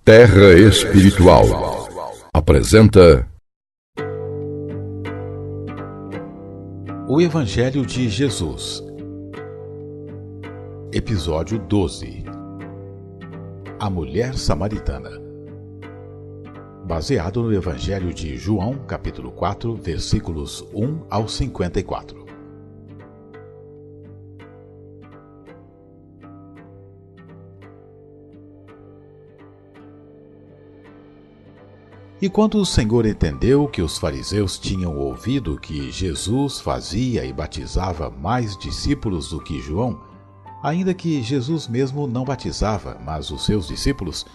Terra Espiritual apresenta O Evangelho de Jesus, Episódio 12. A Mulher Samaritana. Baseado no Evangelho de João, capítulo 4, versículos 1 ao 54. E quando o Senhor entendeu que os fariseus tinham ouvido que Jesus fazia e batizava mais discípulos do que João, ainda que Jesus mesmo não batizava, mas os seus discípulos,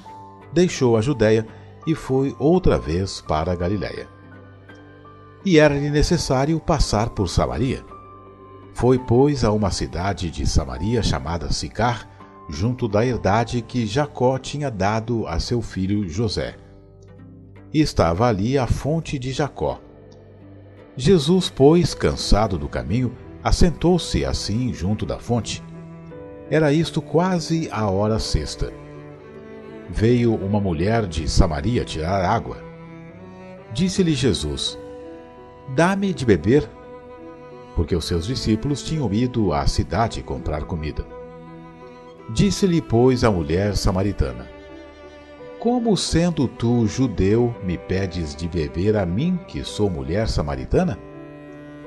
deixou a Judéia e foi outra vez para a Galiléia. E era-lhe necessário passar por Samaria. Foi, pois, a uma cidade de Samaria chamada Sicar, junto da herdade que Jacó tinha dado a seu filho José. E estava ali a fonte de Jacó. Jesus, pois, cansado do caminho, assentou-se assim junto da fonte. Era isto quase a hora sexta. Veio uma mulher de Samaria tirar água. Disse-lhe Jesus: "Dá-me de beber", porque os seus discípulos tinham ido à cidade comprar comida. Disse-lhe, pois, a mulher samaritana: "Como, sendo tu judeu, me pedes de beber a mim, que sou mulher samaritana?"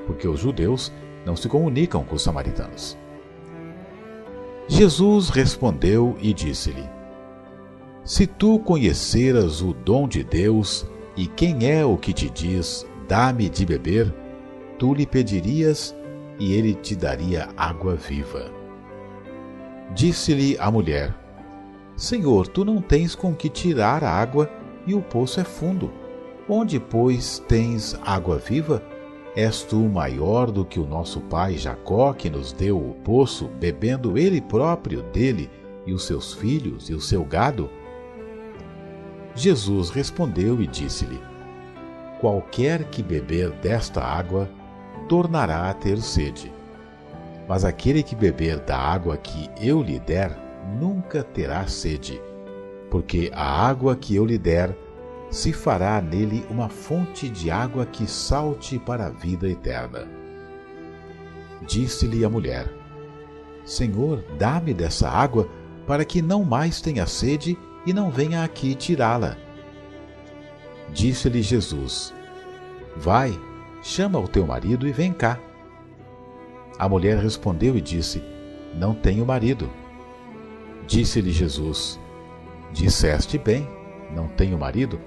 Porque os judeus não se comunicam com os samaritanos. Jesus respondeu e disse-lhe: "Se tu conheceras o dom de Deus, e quem é o que te diz, dá-me de beber, tu lhe pedirias, e ele te daria água viva." Disse-lhe a mulher: "Senhor, tu não tens com que tirar a água, e o poço é fundo. Onde, pois, tens água viva? És tu maior do que o nosso pai Jacó, que nos deu o poço, bebendo ele próprio dele, e os seus filhos e o seu gado?" Jesus respondeu e disse-lhe: "Qualquer que beber desta água, tornará a ter sede. Mas aquele que beber da água que eu lhe der, nunca terá sede, porque a água que eu lhe der se fará nele uma fonte de água que salte para a vida eterna." Disse-lhe a mulher: "Senhor, dá-me dessa água, para que não mais tenha sede e não venha aqui tirá-la." Disse-lhe Jesus: "Vai, chama o teu marido e vem cá." A mulher respondeu e disse: "Não tenho marido." Disse-lhe Jesus: "Disseste bem, não tenho marido,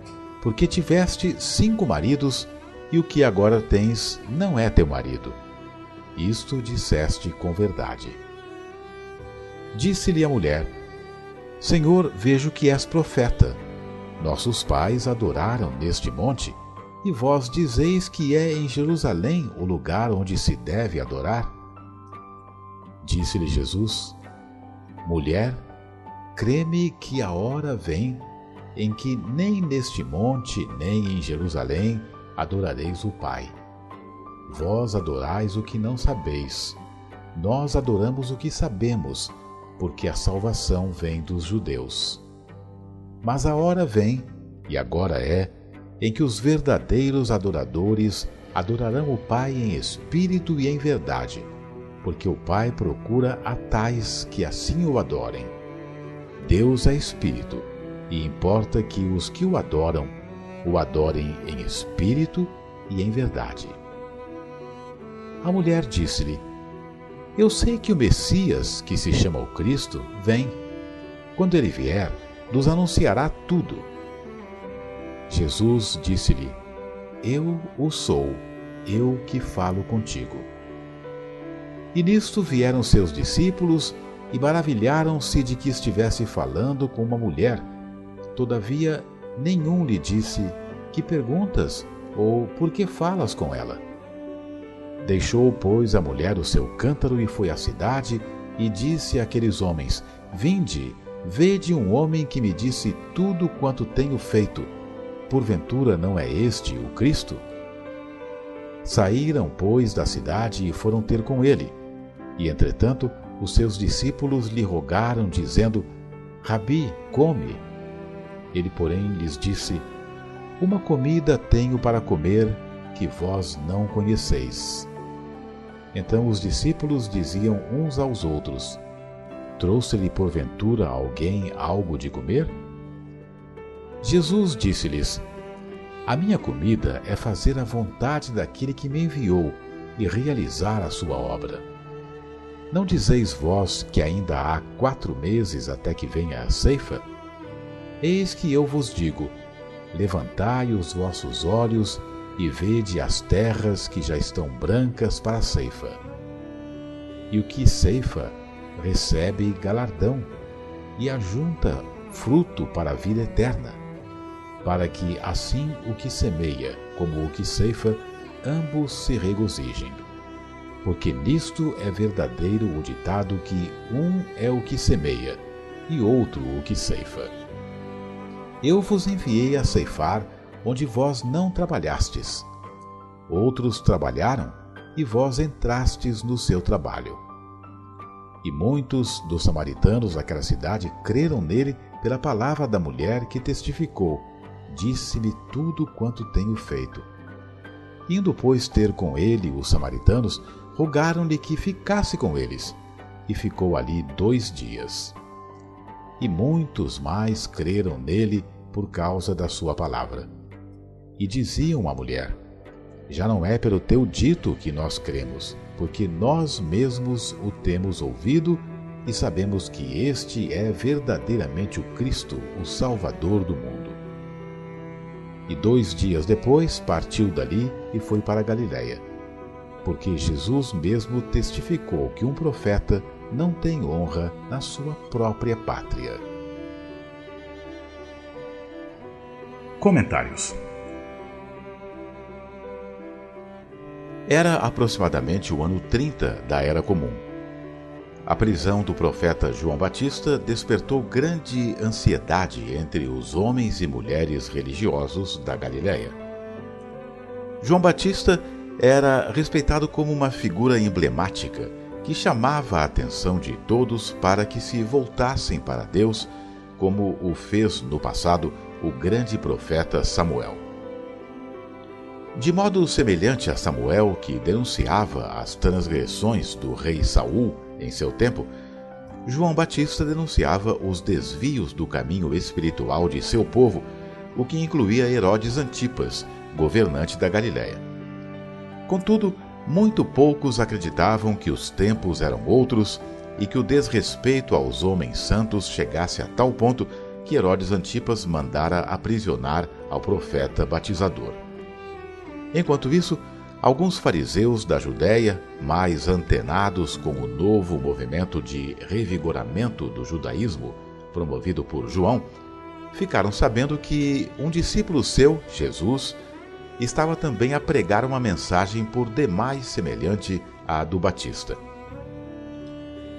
porque tiveste 5 maridos, e o que agora tens não é teu marido. Isto disseste com verdade." Disse-lhe a mulher: "Senhor, vejo que és profeta. Nossos pais adoraram neste monte, e vós dizeis que é em Jerusalém o lugar onde se deve adorar?" Disse-lhe Jesus: "Mulher, crê-me que a hora vem em que nem neste monte, nem em Jerusalém adorareis o Pai. Vós adorais o que não sabeis. Nós adoramos o que sabemos, porque a salvação vem dos judeus. Mas a hora vem, e agora é, em que os verdadeiros adoradores adorarão o Pai em espírito e em verdade, porque o Pai procura a tais que assim o adorem. Deus é espírito, e importa que os que o adorem em espírito e em verdade." A mulher disse-lhe: "Eu sei que o Messias, que se chama o Cristo, vem. Quando ele vier, nos anunciará tudo." Jesus disse-lhe: "Eu o sou, eu que falo contigo." E nisto vieram seus discípulos e maravilharam-se de que estivesse falando com uma mulher. Todavia, nenhum lhe disse: "Que perguntas?" ou "Por que falas com ela?" Deixou, pois, a mulher o seu cântaro e foi à cidade e disse àqueles homens: "Vinde, vede um homem que me disse tudo quanto tenho feito. Porventura não é este o Cristo?" Saíram, pois, da cidade e foram ter com ele. E, entretanto, os seus discípulos lhe rogaram, dizendo: "Rabi, come." Ele, porém, lhes disse: Uma comida tenho para comer que vós não conheceis. Então os discípulos diziam uns aos outros: Trouxe-lhe porventura alguém algo de comer? Jesus disse-lhes: A minha comida é fazer a vontade daquele que me enviou e realizar a sua obra. Não dizeis vós que ainda há 4 meses até que venha a ceifa? Eis que eu vos digo: levantai os vossos olhos e vede as terras que já estão brancas para a ceifa. E o que ceifa recebe galardão, e ajunta fruto para a vida eterna, para que assim o que semeia como o que ceifa, ambos se regozijem. Porque nisto é verdadeiro o ditado que um é o que semeia, e outro o que ceifa. Eu vos enviei a ceifar onde vós não trabalhastes. Outros trabalharam, e vós entrastes no seu trabalho. E muitos dos samaritanos daquela cidade creram nele pela palavra da mulher que testificou: Disse-me tudo quanto tenho feito. Indo, pois, ter com ele os samaritanos, rogaram-lhe que ficasse com eles, e ficou ali 2 dias. E muitos mais creram nele por causa da sua palavra. E diziam à mulher: Já não é pelo teu dito que nós cremos, porque nós mesmos o temos ouvido e sabemos que este é verdadeiramente o Cristo, o Salvador do mundo. E 2 dias depois partiu dali e foi para a Galiléia, porque Jesus mesmo testificou que um profeta não tem honra na sua própria pátria. Comentários. Era aproximadamente o ano 30 da Era Comum. A prisão do profeta João Batista despertou grande ansiedade entre os homens e mulheres religiosos da Galiléia. João Batista era respeitado como uma figura emblemática que chamava a atenção de todos para que se voltassem para Deus, como o fez no passado o grande profeta Samuel. De modo semelhante a Samuel, que denunciava as transgressões do rei Saul em seu tempo, João Batista denunciava os desvios do caminho espiritual de seu povo, o que incluía Herodes Antipas, governante da Galiléia. Contudo, muito poucos acreditavam que os tempos eram outros e que o desrespeito aos homens santos chegasse a tal ponto que Herodes Antipas mandara aprisionar ao profeta batizador. Enquanto isso, alguns fariseus da Judéia, mais antenados com o novo movimento de revigoramento do judaísmo promovido por João, ficaram sabendo que um discípulo seu, Jesus, estava também a pregar uma mensagem por demais semelhante à do Batista.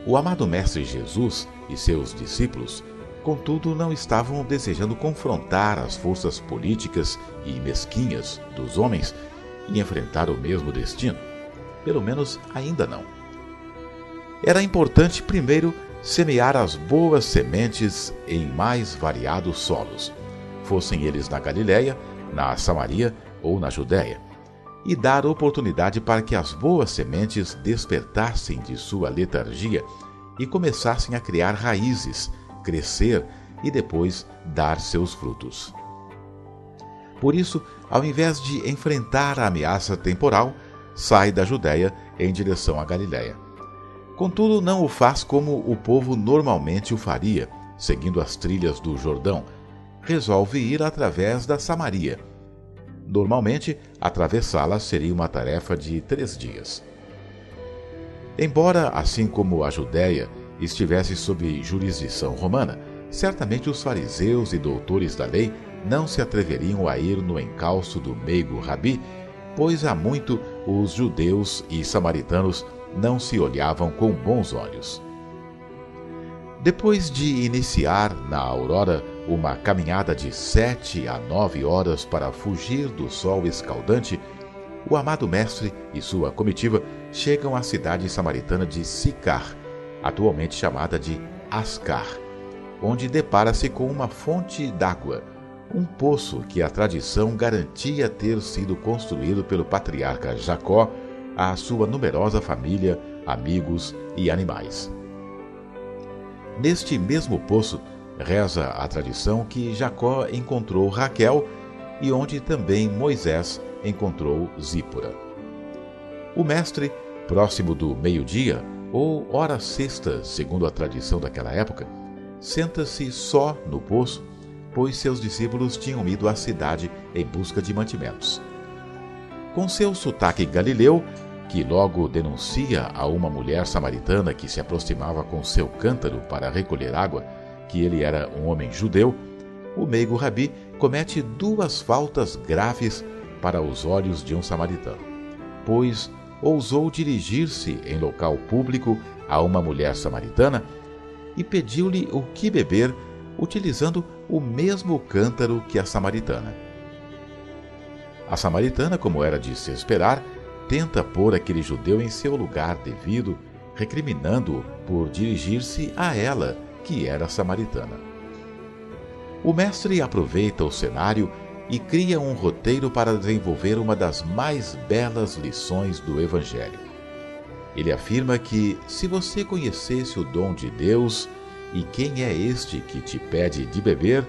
O amado Mestre Jesus e seus discípulos, contudo, não estavam desejando confrontar as forças políticas e mesquinhas dos homens e enfrentar o mesmo destino. Pelo menos ainda não. Era importante primeiro semear as boas sementes em mais variados solos, fossem eles na Galiléia, na Samaria ou na Judéia, e dar oportunidade para que as boas sementes despertassem de sua letargia e começassem a criar raízes, crescer e depois dar seus frutos. Por isso, ao invés de enfrentar a ameaça temporal, sai da Judéia em direção à Galiléia. Contudo, não o faz como o povo normalmente o faria, seguindo as trilhas do Jordão. Resolve ir através da Samaria. Normalmente, atravessá-la seria uma tarefa de 3 dias. Embora, assim como a Judéia, estivesse sob jurisdição romana, certamente os fariseus e doutores da lei não se atreveriam a ir no encalço do meigo Rabi, pois há muito os judeus e samaritanos não se olhavam com bons olhos. Depois de iniciar na aurora uma caminhada de 7 a 9 horas para fugir do sol escaldante, o amado mestre e sua comitiva chegam à cidade samaritana de Sicar, atualmente chamada de Ascar. onde depara-se com uma fonte d'água, um poço que a tradição garantia ter sido construído pelo patriarca Jacó à sua numerosa família, amigos e animais. Neste mesmo poço, reza a tradição que Jacó encontrou Raquel e onde também Moisés encontrou Zípora. O mestre, próximo do meio-dia, ou hora sexta, segundo a tradição daquela época, senta-se só no poço, pois seus discípulos tinham ido à cidade em busca de mantimentos. Com seu sotaque galileu, que logo denuncia a uma mulher samaritana que se aproximava com seu cântaro para recolher água, que ele era um homem judeu, o meigo Rabi comete duas faltas graves para os olhos de um samaritano, pois ousou dirigir-se em local público a uma mulher samaritana e pediu-lhe o que beber, utilizando o mesmo cântaro que a samaritana. A samaritana, como era de se esperar, tenta pôr aquele judeu em seu lugar devido, recriminando-o por dirigir-se a ela, que era samaritana. O mestre aproveita o cenário e cria um roteiro para desenvolver uma das mais belas lições do Evangelho. Ele afirma que, se você conhecesse o dom de Deus e quem é este que te pede de beber,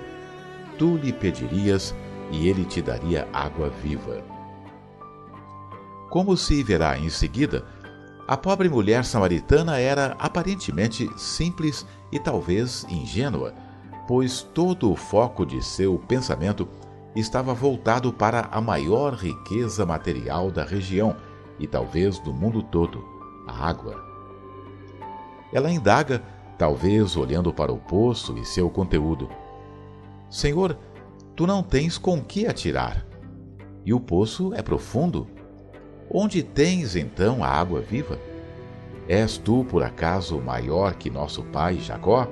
tu lhe pedirias e ele te daria água viva. Como se verá em seguida, a pobre mulher samaritana era aparentemente simples e talvez ingênua, pois todo o foco de seu pensamento estava voltado para a maior riqueza material da região e talvez do mundo todo, a água. Ela indaga, talvez olhando para o poço e seu conteúdo: Senhor, tu não tens com que atirar, e o poço é profundo. Onde tens então a água viva? És tu, por acaso, maior que nosso pai Jacó?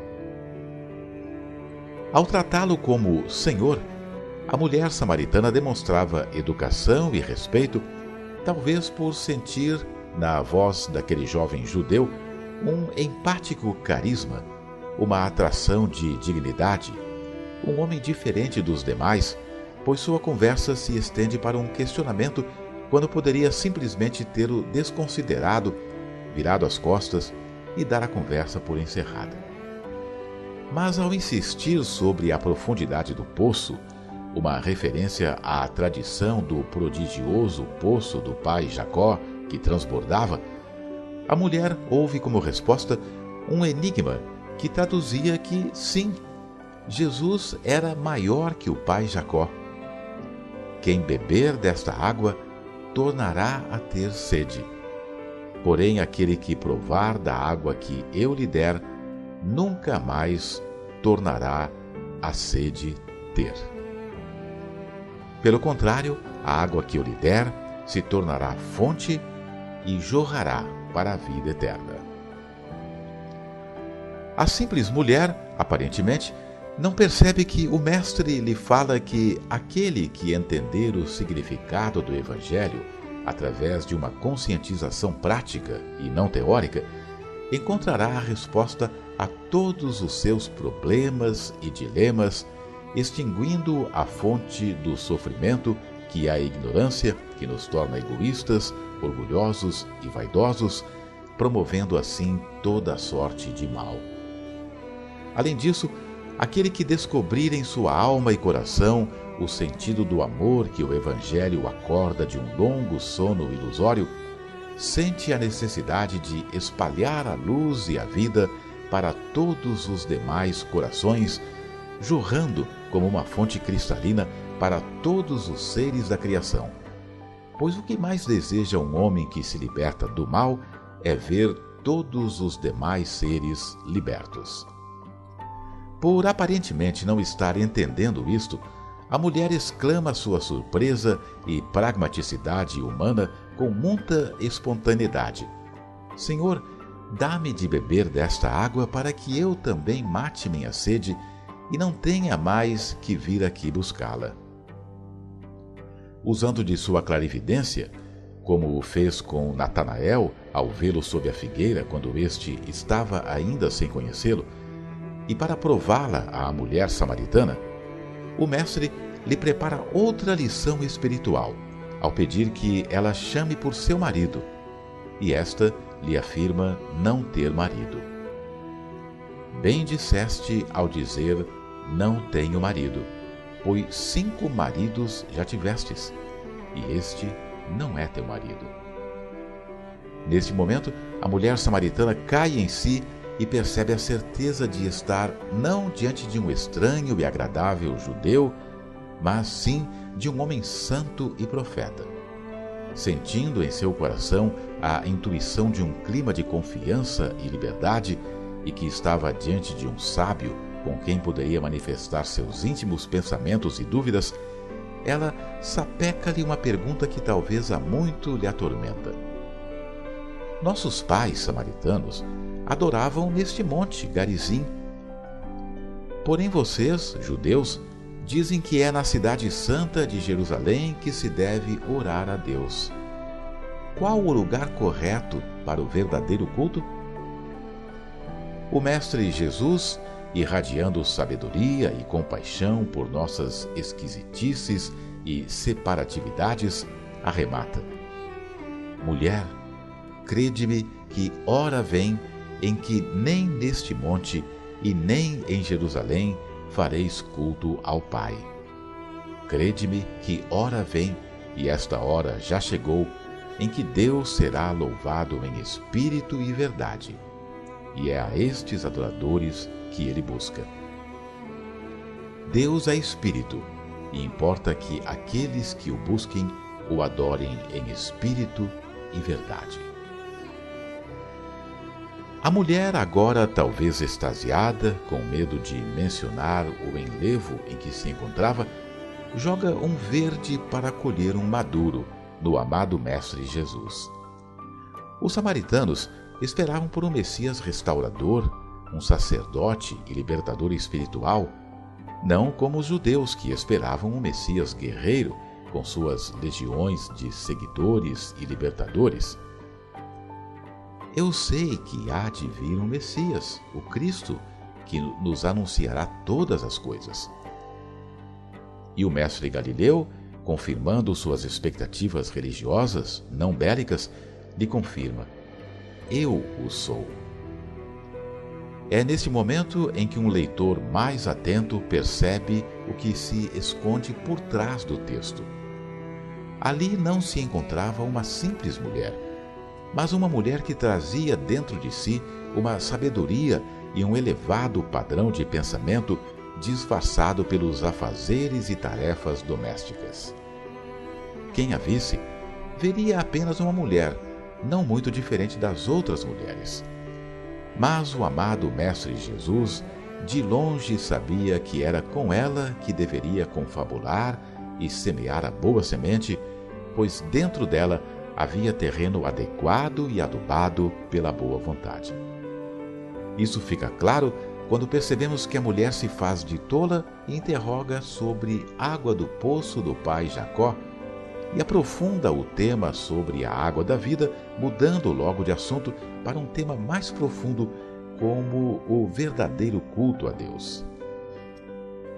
Ao tratá-lo como Senhor, a mulher samaritana demonstrava educação e respeito, talvez por sentir na voz daquele jovem judeu um empático carisma, uma atração de dignidade, um homem diferente dos demais, pois sua conversa se estende para um questionamento quando poderia simplesmente tê-lo desconsiderado, virado as costas e dar a conversa por encerrada. Mas ao insistir sobre a profundidade do poço, uma referência à tradição do prodigioso poço do pai Jacó que transbordava, a mulher ouve como resposta um enigma que traduzia que, sim, Jesus era maior que o pai Jacó. Quem beber desta água tornará a ter sede. Porém, aquele que provar da água que eu lhe der, nunca mais tornará a sede ter. Pelo contrário, a água que eu lhe der se tornará fonte e jorrará para a vida eterna. A simples mulher, aparentemente, não percebe que o mestre lhe fala que aquele que entender o significado do Evangelho através de uma conscientização prática e não teórica, encontrará a resposta a todos os seus problemas e dilemas, extinguindo a fonte do sofrimento, que é a ignorância, que nos torna egoístas, orgulhosos e vaidosos, promovendo assim toda a sorte de mal. Além disso, aquele que descobrir em sua alma e coração o sentido do amor que o Evangelho acorda de um longo sono ilusório, sente a necessidade de espalhar a luz e a vida para todos os demais corações, jorrando como uma fonte cristalina para todos os seres da criação. Pois o que mais deseja um homem que se liberta do mal é ver todos os demais seres libertos. Por aparentemente não estar entendendo isto, a mulher exclama sua surpresa e pragmaticidade humana com muita espontaneidade: Senhor, dá-me de beber desta água para que eu também mate minha sede e não tenha mais que vir aqui buscá-la. Usando de sua clarividência, como o fez com Natanael ao vê-lo sob a figueira quando este estava ainda sem conhecê-lo, E para prová-la à mulher samaritana, o mestre lhe prepara outra lição espiritual, ao pedir que ela chame por seu marido, e esta lhe afirma não ter marido. Bem disseste ao dizer, não tenho marido, pois 5 maridos já tivestes, e este não é teu marido. Neste momento, a mulher samaritana cai em si e percebe a certeza de estar não diante de um estranho e agradável judeu, mas sim de um homem santo e profeta. Sentindo em seu coração a intuição de um clima de confiança e liberdade e que estava diante de um sábio com quem poderia manifestar seus íntimos pensamentos e dúvidas, ela sapeca-lhe uma pergunta que talvez há muito lhe atormenta. Nossos pais samaritanos adoravam neste monte Garizim. Porém vocês, judeus, dizem que é na cidade santa de Jerusalém que se deve orar a Deus. Qual o lugar correto para o verdadeiro culto? O Mestre Jesus, irradiando sabedoria e compaixão por nossas esquisitices e separatividades, arremata: Mulher, crede-me que hora vem em que nem neste monte e nem em Jerusalém fareis culto ao Pai. Crede-me que hora vem, e esta hora já chegou, em que Deus será louvado em espírito e verdade. E é a estes adoradores que ele busca. Deus é espírito, e importa que aqueles que o busquem o adorem em espírito e verdade. A mulher, agora talvez extasiada, com medo de mencionar o enlevo em que se encontrava, joga um verde para colher um maduro no amado Mestre Jesus. Os samaritanos esperavam por um Messias restaurador, um sacerdote e libertador espiritual, não como os judeus que esperavam um Messias guerreiro com suas legiões de seguidores e libertadores. Eu sei que há de vir um Messias, o Cristo, que nos anunciará todas as coisas. E o mestre Galileu, confirmando suas expectativas religiosas, não bélicas, lhe confirma: eu o sou. É neste momento em que um leitor mais atento percebe o que se esconde por trás do texto. Ali não se encontrava uma simples mulher, mas uma mulher que trazia dentro de si uma sabedoria e um elevado padrão de pensamento disfarçado pelos afazeres e tarefas domésticas. Quem a visse, veria apenas uma mulher, não muito diferente das outras mulheres. Mas o amado Mestre Jesus, de longe sabia que era com ela que deveria confabular e semear a boa semente, pois dentro dela havia terreno adequado e adubado pela boa vontade. Isso fica claro quando percebemos que a mulher se faz de tola e interroga sobre água do poço do pai Jacó e aprofunda o tema sobre a água da vida, mudando logo de assunto para um tema mais profundo, como o verdadeiro culto a Deus.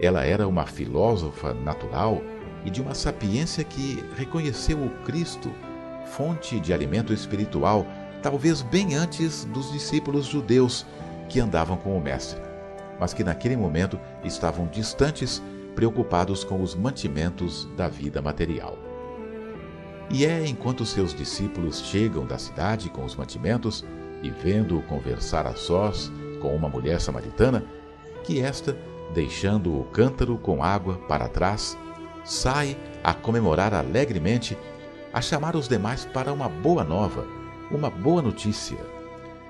Ela era uma filósofa natural e de uma sapiência que reconheceu o Cristo, fonte de alimento espiritual, talvez bem antes dos discípulos judeus que andavam com o Mestre, mas que naquele momento estavam distantes, preocupados com os mantimentos da vida material. E é enquanto seus discípulos chegam da cidade com os mantimentos e vendo-o conversar a sós com uma mulher samaritana, que esta, deixando o cântaro com água para trás, sai a comemorar alegremente, a chamar os demais para uma boa nova, uma boa notícia.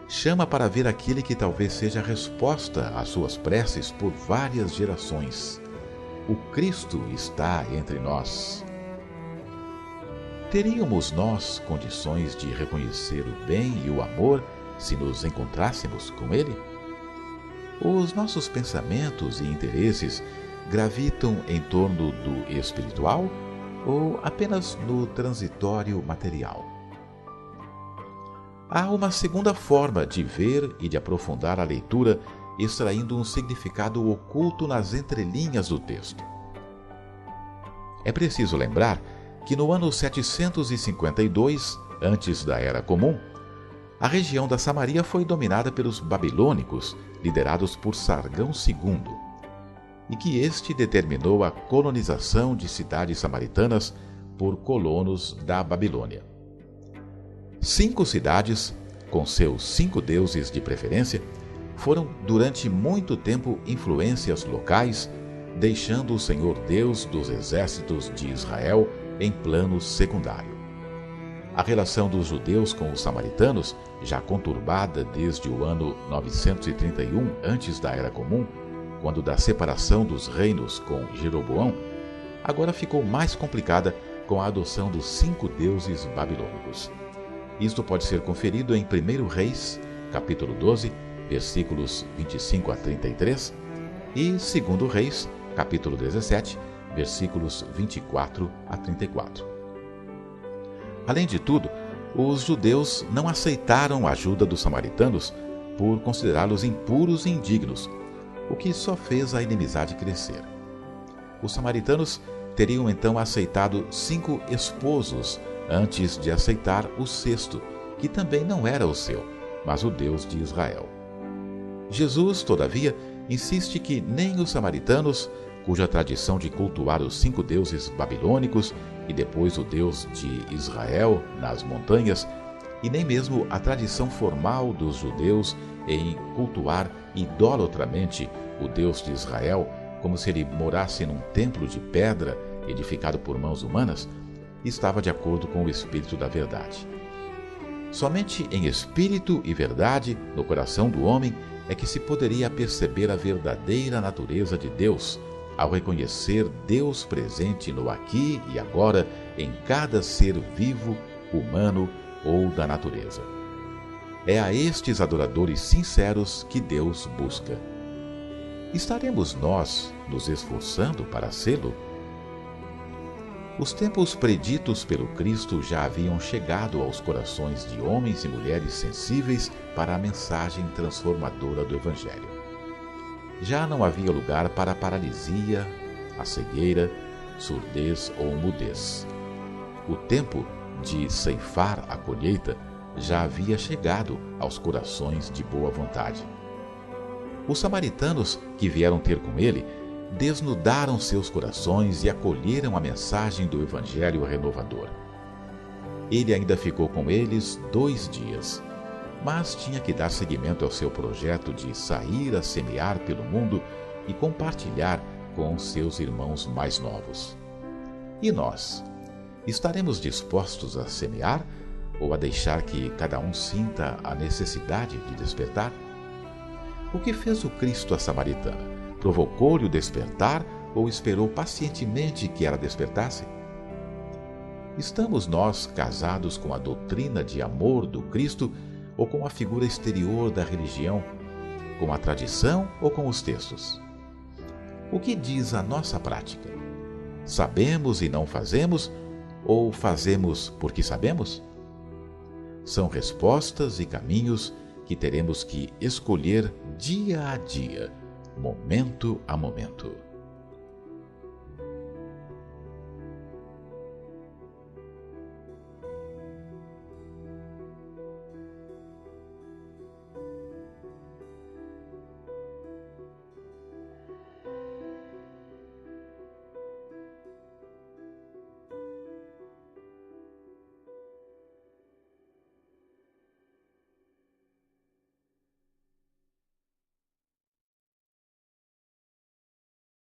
Chama para ver aquele que talvez seja a resposta às suas preces por várias gerações. O Cristo está entre nós. Teríamos nós condições de reconhecer o bem e o amor se nos encontrássemos com Ele? Os nossos pensamentos e interesses gravitam em torno do espiritual ou apenas no transitório material? Há uma segunda forma de ver e de aprofundar a leitura extraindo um significado oculto nas entrelinhas do texto. É preciso lembrar que no ano 752, antes da Era Comum, a região da Samaria foi dominada pelos babilônicos, liderados por Sargão II, e que este determinou a colonização de cidades samaritanas por colonos da Babilônia. 5 cidades, com seus 5 deuses de preferência, foram durante muito tempo influências locais, deixando o Senhor Deus dos exércitos de Israel em plano secundário. A relação dos judeus com os samaritanos, já conturbada desde o ano 931 antes da Era Comum, quando da separação dos reinos com Jeroboão, agora ficou mais complicada com a adoção dos 5 deuses babilônicos. Isto pode ser conferido em 1 Reis, capítulo 12, versículos 25 a 33, e 2 Reis, capítulo 17, versículos 24 a 34. Além de tudo, os judeus não aceitaram a ajuda dos samaritanos por considerá-los impuros e indignos, o que só fez a inimizade crescer. Os samaritanos teriam então aceitado 5 esposos antes de aceitar o 6º, que também não era o seu, mas o Deus de Israel. Jesus, todavia, insiste que nem os samaritanos, cuja tradição de cultuar os 5 deuses babilônicos e depois o Deus de Israel nas montanhas, e nem mesmo a tradição formal dos judeus em cultuar idolatramente o Deus de Israel, como se ele morasse num templo de pedra edificado por mãos humanas, estava de acordo com o Espírito da verdade. Somente em espírito e verdade, no coração do homem, é que se poderia perceber a verdadeira natureza de Deus, ao reconhecer Deus presente no aqui e agora em cada ser vivo, humano ou da natureza. É a estes adoradores sinceros que Deus busca. Estaremos nós nos esforçando para sê-lo? Os tempos preditos pelo Cristo já haviam chegado aos corações de homens e mulheres sensíveis para a mensagem transformadora do Evangelho. Já não havia lugar para a paralisia, a cegueira, surdez ou mudez. O tempo de ceifar a colheita já havia chegado aos corações de boa vontade. Os samaritanos que vieram ter com ele desnudaram seus corações e acolheram a mensagem do Evangelho renovador. Ele ainda ficou com eles 2 dias, mas tinha que dar seguimento ao seu projeto de sair a semear pelo mundo e compartilhar com seus irmãos mais novos. E nós? Estaremos dispostos a semear ou a deixar que cada um sinta a necessidade de despertar? O que fez o Cristo à samaritana? Provocou-lhe o despertar ou esperou pacientemente que ela despertasse? Estamos nós casados com a doutrina de amor do Cristo ou com a figura exterior da religião, com a tradição ou com os textos? O que diz a nossa prática? Sabemos e não fazemos ou fazemos porque sabemos? São respostas e caminhos que teremos que escolher dia a dia, momento a momento.